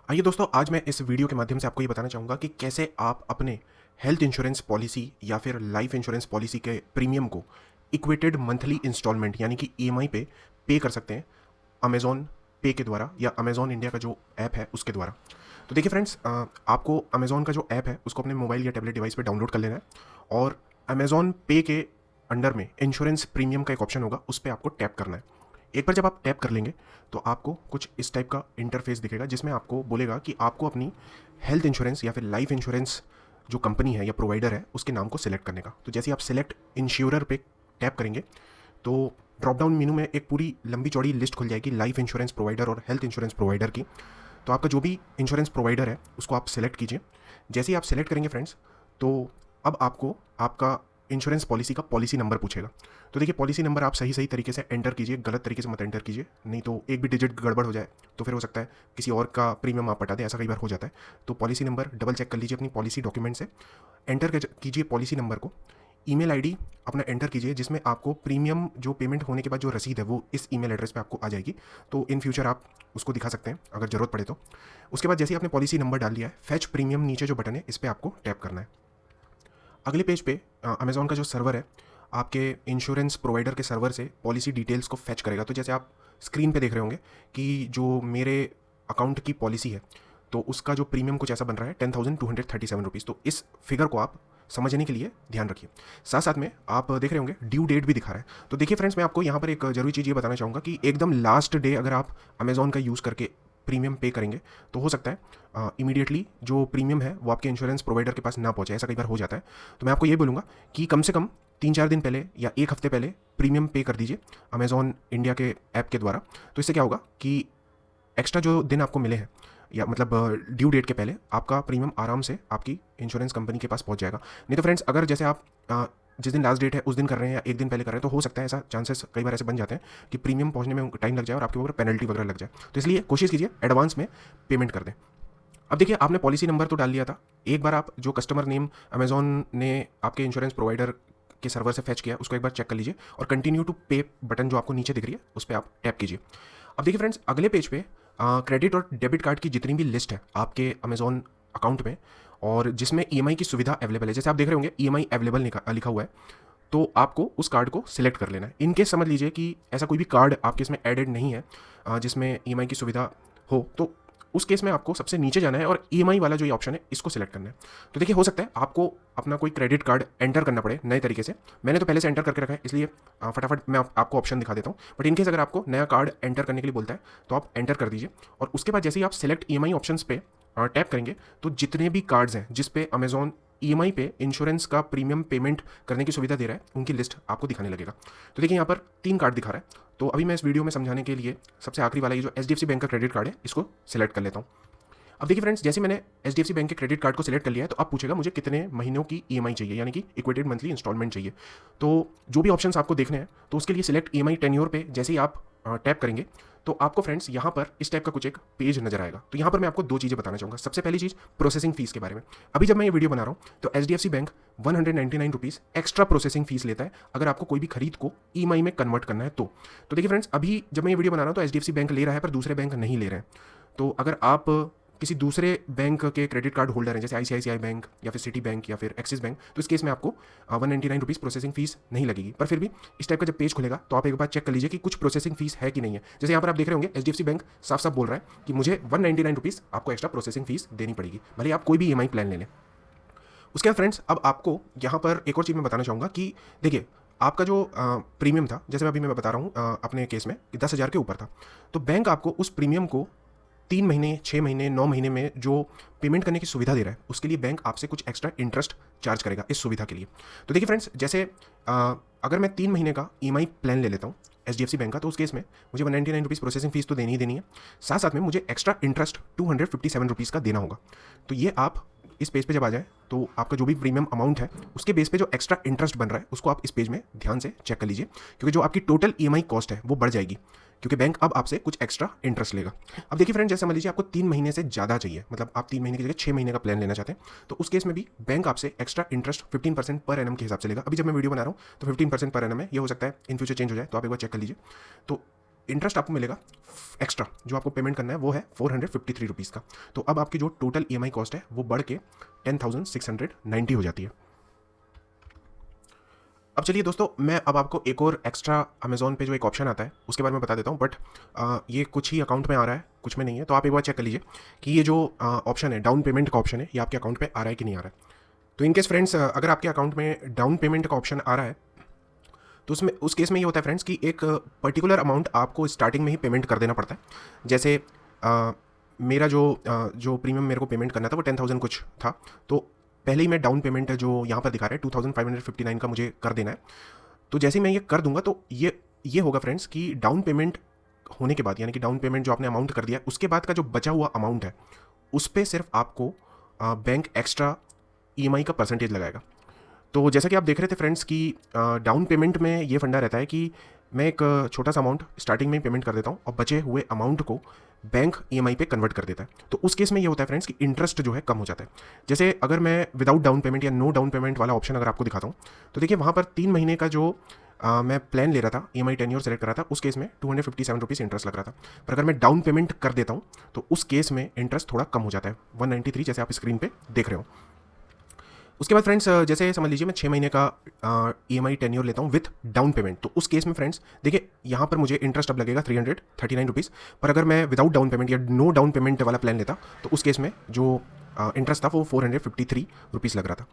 आइए दोस्तों, आज मैं इस वीडियो के माध्यम से आपको ये बताना चाहूँगा कि कैसे आप अपने हेल्थ इंश्योरेंस पॉलिसी या फिर लाइफ इंश्योरेंस पॉलिसी के प्रीमियम को इक्वेटेड मंथली इंस्टॉलमेंट यानी कि ईएमआई पे कर सकते हैं अमेज़ॉन पे के द्वारा या अमेज़ॉन इंडिया का जो ऐप है उसके द्वारा। तो देखिए फ्रेंड्स, आपको अमेज़ॉन का जो ऐप है उसको अपने मोबाइल या टैबलेट डिवाइस पे डाउनलोड कर लेना है और अमेज़ॉन पे के अंडर में इंश्योरेंस प्रीमियम का एक ऑप्शन होगा, उस पर आपको टैप करना है। एक बार जब आप टैप कर लेंगे तो आपको कुछ इस टाइप का इंटरफेस दिखेगा जिसमें आपको बोलेगा कि आपको अपनी हेल्थ इंश्योरेंस या फिर लाइफ इंश्योरेंस जो कंपनी है या प्रोवाइडर है उसके नाम को सिलेक्ट करने का। तो जैसे आप सिलेक्ट इंश्योरर पे टैप करेंगे तो ड्रॉप डाउन मेनू में एक पूरी लंबी चौड़ी लिस्ट खुल जाएगी लाइफ इंश्योरेंस प्रोवाइडर और हेल्थ इंश्योरेंस प्रोवाइडर की। तो आपका जो भी इंश्योरेंस प्रोवाइडर है उसको आप सिलेक्ट कीजिए। जैसे ही आप सिलेक्ट करेंगे फ्रेंड्स, तो अब आपको आपका इंश्योरेंस पॉलिसी का पॉलिसी नंबर पूछेगा। तो देखिए, पॉलिसी नंबर आप सही सही तरीके से एंटर कीजिए, गलत तरीके से मत एंटर कीजिए, नहीं तो एक भी डिजिट गड़बड़ हो जाए तो फिर हो सकता है किसी और का प्रीमियम आप पटा दें, ऐसा कई बार हो जाता है। तो पॉलिसी नंबर डबल चेक कर लीजिए अपनी पॉलिसी डॉक्यूमेंट से, एंटर कीजिए पॉलिसी नंबर को, ईमेल आईडी अपना एंटर कीजिए जिसमें आपको प्रीमियम जो पेमेंट होने के बाद जो रसीद है वो इस ईमेल एड्रेस पे आपको आ जाएगी। तो इन फ्यूचर आप उसको दिखा सकते हैं अगर ज़रूरत पड़े तो। उसके बाद जैसे ही आपने पॉलिसी नंबर डाल दिया है, फैच प्रीमियम नीचे जो बटन है इस पर आपको टैप करना है। अगले पेज पे अमेज़ॉन का जो सर्वर है आपके इंश्योरेंस प्रोवाइडर के सर्वर से पॉलिसी डिटेल्स को फैच करेगा। तो जैसे आप स्क्रीन पे देख रहे होंगे कि जो मेरे अकाउंट की पॉलिसी है तो उसका जो प्रीमियम कुछ ऐसा बन रहा है 10,237 रुपीज़। तो इस फिगर को आप समझने के लिए ध्यान रखिए। साथ साथ में आप देख रहे होंगे ड्यू डेट भी दिखा रहा है। तो देखिए फ्रेंड्स, मैं आपको यहाँ पर एक जरूरी चीज़ ये बताना चाहूँगा कि एकदम लास्ट डे अगर आप अमेज़ॉन का यूज़ करके प्रीमियम पे करेंगे तो हो सकता है इमीडिएटली जो प्रीमियम है वो आपके इंश्योरेंस प्रोवाइडर के पास ना पहुंचे, ऐसा कई बार हो जाता है। तो मैं आपको ये बोलूँगा कि कम से कम 3-4 दिन पहले या एक हफ्ते पहले प्रीमियम पे कर दीजिए अमेज़ॉन इंडिया के ऐप के द्वारा। तो इससे क्या होगा कि एक्स्ट्रा जो दिन आपको मिले हैं या मतलब ड्यू डेट के पहले आपका प्रीमियम आराम से आपकी इंश्योरेंस कंपनी के पास पहुंच जाएगा। नहीं तो फ्रेंड्स, अगर जैसे आप जिस दिन लास्ट डेट है उस दिन कर रहे हैं या एक दिन पहले कर रहे हैं तो हो सकता है ऐसा चांसेस कई बार ऐसे बन जाते हैं कि प्रीमियम पहुंचने में टाइम लग जाए और आपके ऊपर पेनल्टी वगैरह लग जाए। तो इसलिए कोशिश कीजिए एडवांस में पेमेंट कर दें। अब देखिए, आपने पॉलिसी नंबर तो डाल लिया था, एक बार आप जो कस्टमर नेम अमेज़ॉन ने आपके इंश्योरेंस प्रोवाइडर के सर्वर से फैच किया उसको एक बार चेक कर लीजिए और कंटिन्यू टू पे बटन जो आपको नीचे दिख रही है उस पर आप टैप कीजिए। अब देखिए फ्रेंड्स, अगले पेज पे क्रेडिट और डेबिट कार्ड की जितनी भी लिस्ट है आपके अमेज़ॉन अकाउंट में और जिसमें ईएमआई की सुविधा अवेलेबल है, जैसे आप देख रहे होंगे ईएमआई अवेलेबल लिखा हुआ है, तो आपको उस कार्ड को सिलेक्ट कर लेना है। इनकेस समझ लीजिए कि ऐसा कोई भी कार्ड आपके इसमें एडेड नहीं है जिसमें ईएमआई की सुविधा हो, तो उस केस में आपको सबसे नीचे जाना है और ईएमआई वाला जो ये ऑप्शन है इसको सिलेक्ट करना है। तो देखिए, हो सकता है आपको अपना कोई क्रेडिट कार्ड एंटर करना पड़े नए तरीके से। मैंने तो पहले से एंटर करके रखा है इसलिए फटाफट मैं आपको ऑप्शन दिखा देता हूँ। बट इनकेस अगर आपको नया कार्ड एंटर करने के लिए बोलता है तो आप एंटर कर दीजिए और उसके बाद जैसे ही आप सिलेक्ट ईएमआई ऑप्शंस पे टैप करेंगे तो जितने भी कार्ड्स हैं जिस पे अमेज़ॉन ईएमआई पे इंश्योरेंस का प्रीमियम पेमेंट करने की सुविधा दे रहा है उनकी लिस्ट आपको दिखाने लगेगा। तो देखिए, यहाँ पर 3 कार्ड दिखा रहा है। तो अभी मैं इस वीडियो में समझाने के लिए सबसे आखिरी वाला ये जो एचडीएफसी बैंक का क्रेडिट कार्ड है इसको सिलेक्ट कर लेता हूँ। अब देखिए फ्रेंड्स, जैसे मैंने एचडीएफसी बैंक के क्रेडिट कार्ड को सिलेक्ट कर लिया है तो अब पूछेगा मुझे कितने महीनों की ईएमआई चाहिए, यानी कि इक्वेटेड मंथली इंस्टॉलमेंट चाहिए। तो जो भी ऑप्शंस आपको देखने हैं तो उसके लिए सिलेक्ट ईएमआई टेन्योर पे जैसे ही आप टैप करेंगे तो आपको फ्रेंड्स यहाँ पर इस टाइप का कुछ एक पेज नजर आएगा। तो यहाँ पर मैं आपको 2 चीज़ें बताना चाहूँगा। सबसे पहली चीज़ प्रोसेसिंग फीस के बारे में। अभी जब मैं ये वीडियो बना रहा हूँ तो HDFC bank 199 rupees extra processing fees लेता है अगर आपको कोई भी खरीद को ईएमआई में कन्वर्ट करना है तो देखिए फ्रेंड्स, अभी जब मैं ये वीडियो बना रहा हूँ तो एचडीएफसी बैंक ले रहा है पर दूसरे बैंक नहीं ले रहे हैं। तो अगर आप किसी दूसरे बैंक के क्रेडिट कार्ड होल्डर हैं जैसे आईसीआईसीआई बैंक या फिर सिटी बैंक या फिर एक्सिस बैंक, तो इस केस में आपको 199 रुपीज़ प्रोसेसिंग फीस नहीं लगेगी। पर फिर भी इस टाइप का जब पेज खुलेगा तो आप एक बार चेक कर लीजिए कि कुछ प्रोसेसिंग फीस है कि नहीं है। जैसे यहाँ पर आप देख रहे होंगे एचडीएफसी बैंक साफ साफ बोल रहा है कि मुझे 199 रुपीज़ आपको एक्स्ट्रा प्रोसेसिंग फीस देनी पड़ेगी, भले आप कोई भी ईएमआई प्लान ले लें। उसके बाद फ्रेंड्स, अब आपको यहाँ पर एक और चीज़ मैं बताना चाहूँगा कि देखिए, आपका जो प्रीमियम था, जैसे मैं बता रहा हूँ अपने केस में कि 10,000 के ऊपर था, तो बैंक आपको उस प्रीमियम को 3 महीने, 6 महीने, 9 महीने में जो पेमेंट करने की सुविधा दे रहा है उसके लिए बैंक आपसे कुछ एक्स्ट्रा इंटरेस्ट चार्ज करेगा इस सुविधा के लिए। तो देखिए फ्रेंड्स, जैसे अगर मैं 3 महीने का ईएमआई प्लान ले लेता हूँ एचडीएफसी बैंक का, तो उस केस में मुझे 199 रुपीज़ प्रोसेसिंग फीस तो देनी ही देनी है, साथ साथ में मुझे एक्स्ट्रा इंटरेस्ट 257 रुपीज़ का देना होगा। तो ये आप इस पेज पे जब आ जाए तो आपका जो भी प्रीमियम अमाउंट है उसके बेस पे जो एक्स्ट्रा इंटरेस्ट बन रहा है उसको आप इस पेज में ध्यान से चेक कर लीजिए, क्योंकि जो आपकी टोटल ईएमआई कॉस्ट है वो बढ़ जाएगी क्योंकि बैंक अब आपसे कुछ एक्स्ट्रा इंटरेस्ट लेगा। अब देखिए फ्रेंड, जैसे समझ लीजिए आपको 3 महीने से ज़्यादा चाहिए, मतलब आप 3 महीने की जगह 6 महीने का प्लान लेना चाहते हैं, तो उस केस में भी बैंक आपसे एक्स्ट्रा इंटरेस्ट 15% पर एनम के हिसाब से लेगा। अभी जब मैं वीडियो बना रहा हूँ तो 15% पर एनम है, ये हो सकता है इन फ्यूचर चेंज हो जाए, तो आप एक बार चेक कर लीजिए। तो इंटरेस्ट आपको मिलेगा एक्स्ट्रा, जो आपको पेमेंट करना है वो है 453 रुपीज़ का। तो अब आपकी जो टोटल EMI कॉस्ट है वो बढ़ के 10,690 हो जाती है। अब चलिए दोस्तों, मैं अब आपको एक और एक्स्ट्रा अमेज़ॉन पे जो एक ऑप्शन आता है उसके बारे में बता देता हूँ, बट ये कुछ ही अकाउंट में आ रहा है, कुछ में नहीं है। तो आप एक बार चेक कर लीजिए कि ये जो ऑप्शन है डाउन पेमेंट का ऑप्शन है, ये आपके अकाउंट पे आ रहा है कि नहीं आ रहा है। तो इनकेस फ्रेंड्स, अगर आपके अकाउंट में डाउन पेमेंट का ऑप्शन आ रहा है तो उसमें उस केस में ये होता है फ्रेंड्स कि एक पर्टिकुलर अमाउंट आपको स्टार्टिंग में ही पेमेंट कर देना पड़ता है। जैसे मेरा जो प्रीमियम मेरे को पेमेंट करना था वो 10,000 कुछ था, तो पहले ही मैं डाउन पेमेंट जो यहाँ पर दिखा रहा है 2,559 का मुझे कर देना है। तो जैसे ही मैं ये कर दूंगा तो ये होगा फ्रेंड्स कि डाउन पेमेंट होने के बाद, यानी कि डाउन पेमेंट जो आपने अमाउंट कर दिया उसके बाद का जो बचा हुआ अमाउंट है उस पर सिर्फ आपको बैंक एक्स्ट्रा EMI का परसेंटेज लगाएगा। तो जैसा कि आप देख रहे थे फ्रेंड्स कि डाउन पेमेंट में ये फंडा रहता है कि मैं एक छोटा सा अमाउंट स्टार्टिंग में पेमेंट कर देता हूँ और बचे हुए अमाउंट को बैंक EMI पे कन्वर्ट कर देता है। तो उस केस में ये होता है फ्रेंड्स कि इंटरेस्ट जो है कम हो जाता है। जैसे अगर मैं विदाउट डाउन पेमेंट या नो डाउन पेमेंट वाला ऑप्शन अगर आपको दिखाता हूँ तो देखिए वहाँ पर 3 महीने का जो मैं प्लान ले रहा था, EMI टेन्योर सेलेक्ट कर रहा था, उस केस में 257 रुपीज़ इंटरेस्ट लग रहा था। पर अगर मैं डाउन पेमेंट कर देता हूँ तो उस केस में इंटरेस्ट थोड़ा कम हो जाता है, 193, जैसे आप स्क्रीन पर देख रहे हो। उसके बाद फ्रेंड्स, जैसे समझ लीजिए मैं 6 महीने का EMI टेन्योर लेता हूँ विथ डाउन पेमेंट, तो उस केस में फ्रेंड्स देखिए यहाँ पर मुझे इंटरेस्ट अब लगेगा 339 रुपीज़। पर अगर मैं विदाउट डाउन पेमेंट या नो डाउन पेमेंट वाला प्लान लेता तो उस केस में जो इंटरेस्ट था वो 453 रुपीज़ लग रहा था।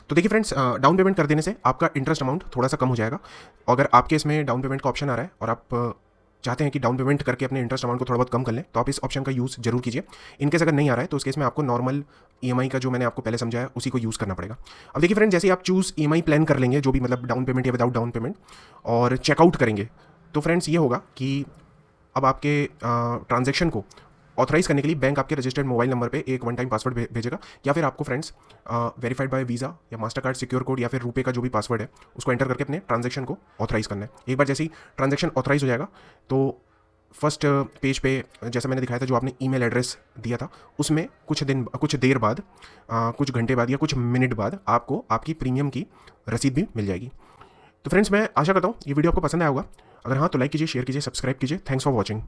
तो देखिए फ्रेंड्स, डाउन पेमेंट कर देने से आपका इंटरेस्ट अमाउंट थोड़ा सा कम हो जाएगा। अगर आपके इसमें डाउन पेमेंट का ऑप्शन आ रहा है और आप चाहते हैं कि डाउन पेमेंट करके अपने इंटरेस्ट अमाउंट को थोड़ा बहुत कम कर लें तो आप इस ऑप्शन का यूज़ जरूर कीजिए। इनकेस अगर नहीं आ रहा है तो उस केस में आपको नॉर्मल EMI का जो मैंने आपको पहले समझाया उसी को यूज़ करना पड़ेगा। अब देखिए फ्रेंड, जैसे आप चूज़ EMI प्लान कर लेंगे, जो भी मतलब डाउन पेमेंट या विदाउट डाउन पेमेंट, और चेकआउट करेंगे, तो फ्रेंड्स ये होगा कि अब आपके ट्रांजैक्शन को ऑथराइज करने के लिए बैंक आपके रजिस्टर्ड मोबाइल नंबर पे एक वन टाइम पासवर्ड भेजेगा, या फिर आपको फ्रेंड्स वेरीफाइड बाय वीज़ा या मास्टर कार्ड सिक्योर कोड या फिर रुपए का जो भी पासवर्ड है उसको एंटर करके अपने ट्रांजैक्शन को ऑथराइज करना है। एक बार जैसे ही ट्रांजैक्शन ऑथराइज हो जाएगा तो फर्स्ट पेज पे जैसा मैंने दिखाया था, जो आपने ईमेल एड्रेस दिया था उसमें कुछ देर बाद, कुछ घंटे बाद या कुछ मिनट बाद आपको आपकी प्रीमियम की रसीद भी मिल जाएगी। तो फ्रेंड्स, मैं आशा करता हूँ ये वीडियो आपको पसंद आया होगा। अगर हाँ तो लाइक कीजिए, शेयर कीजिए, सब्सक्राइब कीजिए। Thanks for watching.